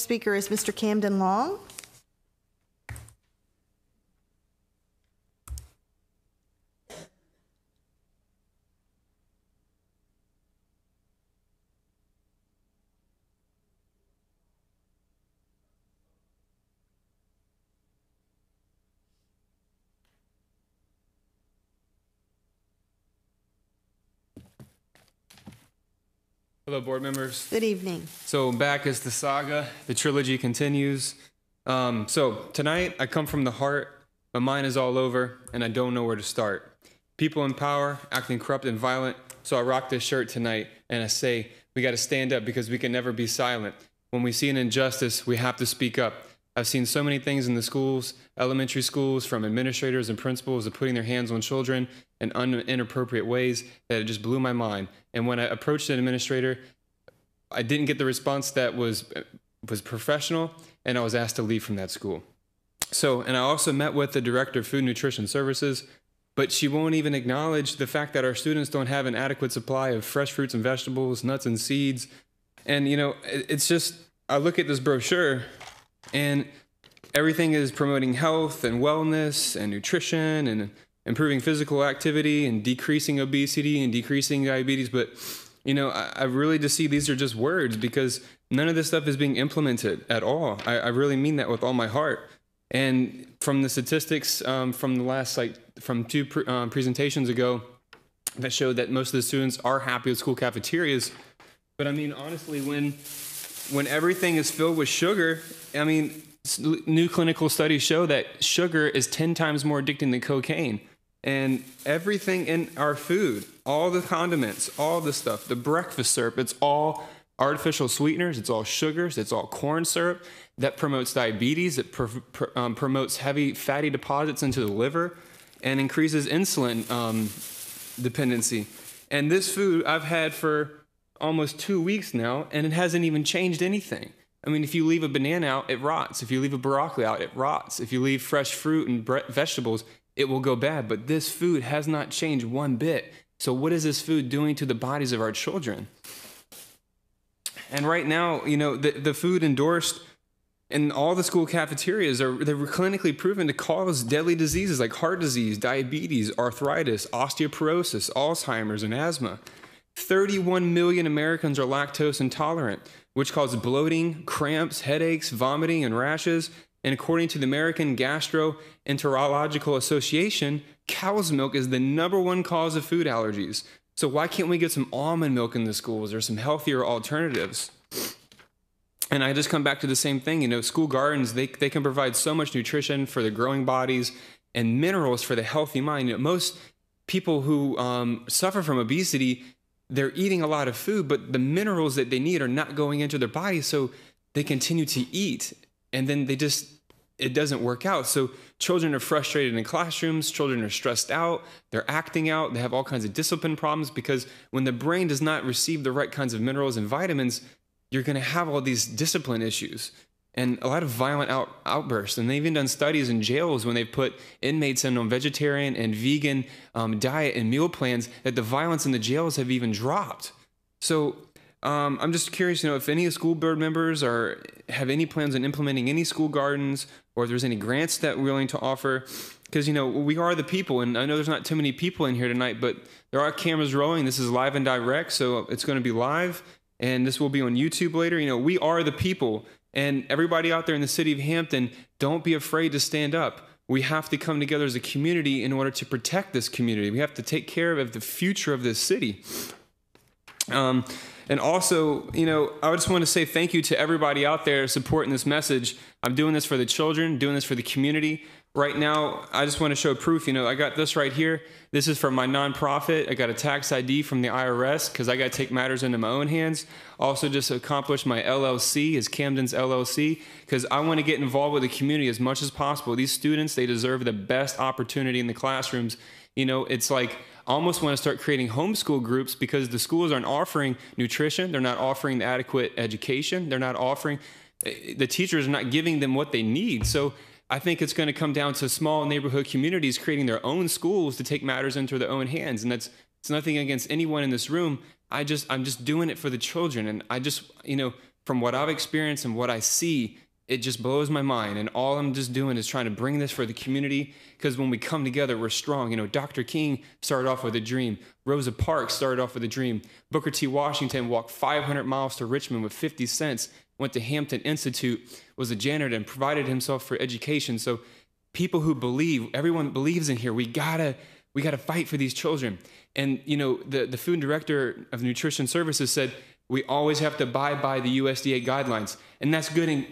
Speaker is Mr. Camden Long. Hello, board members. Good evening. So back as the saga, the trilogy continues. So tonight I come from the heart, my mind is all over, and I don't know where to start. People in power acting corrupt and violent, so I rock this shirt tonight and I say, we got to stand up because we can never be silent. When we see an injustice, we have to speak up. I've seen so many things in the schools, elementary schools, from administrators and principals of putting their hands on children in inappropriate ways that it just blew my mind. And when I approached an administrator, I didn't get the response that was professional, and I was asked to leave from that school. And I also met with the director of Food and Nutrition Services, but she won't even acknowledge the fact that our students don't have an adequate supply of fresh fruits and vegetables, nuts and seeds. And, you know, it's just, I look at this brochure and everything is promoting health and wellness and nutrition and improving physical activity and decreasing obesity and decreasing diabetes. But, you know, I really just see these are just words because none of this stuff is being implemented at all. I really mean that with all my heart. And from the statistics from the last, from two presentations ago that showed that most of the students are happy with school cafeterias. But I mean, honestly, when everything is filled with sugar, I mean, new clinical studies show that sugar is 10 times more addicting than cocaine. And everything in our food, all the condiments, all the stuff, the breakfast syrup, it's all artificial sweeteners, it's all sugars, it's all corn syrup that promotes diabetes, it promotes heavy fatty deposits into the liver and increases insulin dependency. And this food I've had for almost 2 weeks now, and it hasn't even changed anything. I mean, if you leave a banana out, it rots. If you leave a broccoli out, it rots. If you leave fresh fruit and vegetables, it will go bad. But this food has not changed one bit. So what is this food doing to the bodies of our children? And right now, you know, the food endorsed in all the school cafeterias they're clinically proven to cause deadly diseases like heart disease, diabetes, arthritis, osteoporosis, Alzheimer's, and asthma. 31 million Americans are lactose intolerant, which causes bloating, cramps, headaches, vomiting, and rashes. And according to the American Gastroenterological Association, cow's milk is the #1 cause of food allergies. So why can't we get some almond milk in the schools or some healthier alternatives? And I just come back to the same thing, you know, school gardens, they can provide so much nutrition for the growing bodies and minerals for the healthy mind. You know, most people who suffer from obesity, they're eating a lot of food, but the minerals that they need are not going into their bodies, so they continue to eat, and then it doesn't work out. So children are frustrated in classrooms, children are stressed out, they're acting out, they have all kinds of discipline problems because when the brain does not receive the right kinds of minerals and vitamins, you're gonna have all these discipline issues and a lot of violent outbursts. And they've even done studies in jails when they've put inmates in on vegetarian and vegan diet and meal plans that the violence in the jails have even dropped. So I'm just curious, you know, if any school board members have any plans on implementing any school gardens or if there's any grants that we're willing to offer. Because, you know, we are the people, and I know there's not too many people in here tonight, but there are cameras rolling. This is live and direct, so it's going to be live, and this will be on YouTube later. You know, we are the people. And everybody out there in the city of Hampton, don't be afraid to stand up. We have to come together as a community in order to protect this community. We have to take care of the future of this city. And also, you know, I just want to say thank you to everybody out there supporting this message. I'm doing this for the children, doing this for the community. Right now, I just want to show proof. You know, I got this right here. This is from my nonprofit. I got a tax ID from the IRS because I got to take matters into my own hands. Also just accomplished my LLC as Camden's LLC because I want to get involved with the community as much as possible. These students, they deserve the best opportunity in the classrooms. You know, it's like I almost want to start creating homeschool groups because the schools aren't offering nutrition. They're not offering the adequate education. They're not offering, the teachers are not giving them what they need. So I think it's going to come down to small neighborhood communities creating their own schools to take matters into their own hands. And it's nothing against anyone in this room. I'm just doing it for the children. And I just, you know, from what I've experienced and what I see, it just blows my mind. And all I'm just doing is trying to bring this for the community, because when we come together, we're strong. You know, Dr. King started off with a dream. Rosa Parks started off with a dream. Booker T. Washington walked 500 miles to Richmond with 50 cents, went to Hampton Institute, was a janitor, and provided himself for education. So people who believe, everyone believes in here. We gotta fight for these children. And, you know, the food director of nutrition services said, we always have to abide by the USDA guidelines. And that's good, and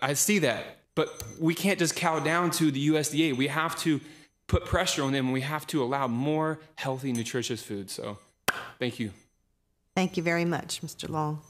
I see that. But we can't just cow down to the USDA. We have to put pressure on them, and we have to allow more healthy, nutritious food. So thank you. Thank you very much, Mr. Long.